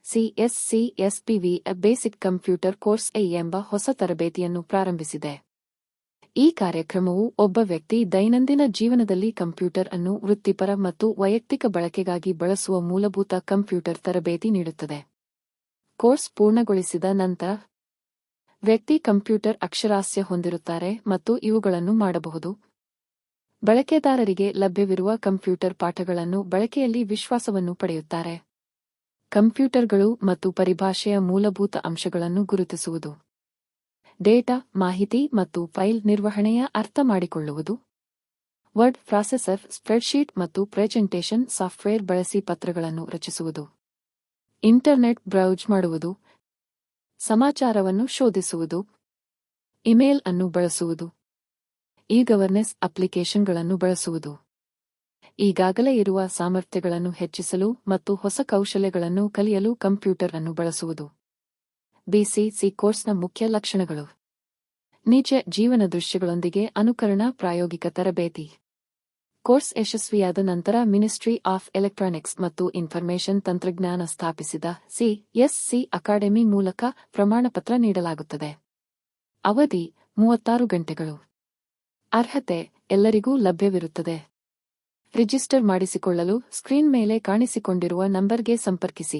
CSCSPV basic computer course ಎಂಬ ಹೊಸ ತರಬೇತಿಯನ್ನು ಪ್ರಾರಂಭಿಸಿದೆ. ಈ ಕಾರ್ಯಕ್ರಮವು ಒಬ್ಬ ವ್ಯಕ್ತಿ ದೈನಂದಿನ ಜೀವನದಲ್ಲಿ ಕಂಪ್ಯೂಟರ್ ಅನ್ನು ವೃತ್ತಿಪರ ಮತ್ತು ವೈಯಕ್ತಿಕ ಬಳಕೆಗಾಗಿ ಬಳಸುವ ಮೂಲಭೂತ ಕಂಪ್ಯೂಟರ್ ತರಬೇತಿ ನೀಡುತ್ತದೆ. ಕೋರ್ಸ್ ಪೂರ್ಣಗೊಳಿಸಿದ ನಂತರ ವ್ಯಕ್ತಿ ಕಂಪ್ಯೂಟರ್ ಅಕ್ಷರಾಸ್ಯ ಹೊಂದಿರುತ್ತಾರೆ ಮತ್ತು ಇವುಗಳನ್ನು ಮಾಡಬಹುದು. ಬಳಕೆದಾರರಿಗೆ ಲಭ್ಯವಿರುವ ಕಂಪ್ಯೂಟರ್ ಪಾಠಗಳನ್ನು ಬಳಕೆಯಲ್ಲಿ ವಿಶ್ವಾಸವನ್ನು ಪಡೆಯುತ್ತಾರೆ. ಕಂಪ್ಯೂಟರ್ಗಳು ಮತ್ತು ಪರಿಭಾಷೆಯ ಮೂಲಭೂತ ಅಂಶಗಳನ್ನು ಗುರುತಿಸುವುದು, ಡೇಟಾ, ಮಾಹಿತಿ ಮತ್ತು ಫೈಲ್ ನಿರ್ವಹಣೆಯ ಅರ್ಥ ಮಾಡಿಕೊಳ್ಳುವುದು, ವರ್ಡ್ ಪ್ರಾಸೆಸರ್, ಸ್ಪ್ರೆಡ್ಶೀಟ್ ಮತ್ತು ಪ್ರೆಜೆಂಟೇಷನ್ ಸಾಫ್ಟ್ವೇರ್ ಬಳಸಿ ಪತ್ರಗಳನ್ನು ರಚಿಸುವುದು, ಇಂಟರ್ನೆಟ್ ಬ್ರೌಸ್ ಮಾಡುವುದು, ಸಮಾಚಾರವನ್ನು ಶೋಧಿಸುವುದು, ಇಮೇಲ್ ಅನ್ನು ಬಳಸುವುದು, ಇ-ಗವರ್ನೆನ್ಸ್ ಅಪ್ಲಿಕೇಶನ್ಗಳನ್ನು ಬಳಸುವುದು, ಈಗಾಗಲೇ ಇರುವ ಸಾಮರ್ಥ್ಯಗಳನ್ನು ಹೆಚ್ಚಿಸಲು ಮತ್ತು ಹೊಸ ಕೌಶಲ್ಯಗಳನ್ನು ಕಲಿಯಲು ಕಂಪ್ಯೂಟರ್ ಅನ್ನು ಬಳಸುವುದು. BCC ಕೋರ್ಸ್ನ ಮುಖ್ಯ ಲಕ್ಷಣಗಳು: ನಿಜ ಜೀವನ ದೃಶ್ಯಗಳೊಂದಿಗೆ ಅನುಕರಣಾ ಪ್ರಾಯೋಗಿಕ ತರಬೇತಿ. ಕೋರ್ಸ್ ಯಶಸ್ವಿಯಾದ ನಂತರ ಮಿನಿಸ್ಟ್ರಿ ಆಫ್ ಎಲೆಕ್ಟ್ರಾನಿಕ್ಸ್ ಮತ್ತು ಇನ್ಫರ್ಮೇಷನ್ ತಂತ್ರಜ್ಞಾನ ಸ್ಥಾಪಿಸಿದ CSC ಅಕಾಡೆಮಿ ಮೂಲಕ ಪ್ರಮಾಣಪತ್ರ ನೀಡಲಾಗುತ್ತದೆ. ಅವಧಿ 36 ಗಂಟೆಗಳು. ಅರ್ಹತೆ ಎಲ್ಲರಿಗೂ ಲಭ್ಯವಿರುತ್ತದೆ. ರಿಜಿಸ್ಟರ್ ಮಾಡಿಸಿಕೊಳ್ಳಲು ಸ್ಕ್ರೀನ್ ಮೇಲೆ ಕಾಣಿಸಿಕೊಂಡಿರುವ ನಂಬರ್ಗೆ ಸಂಪರ್ಕಿಸಿ.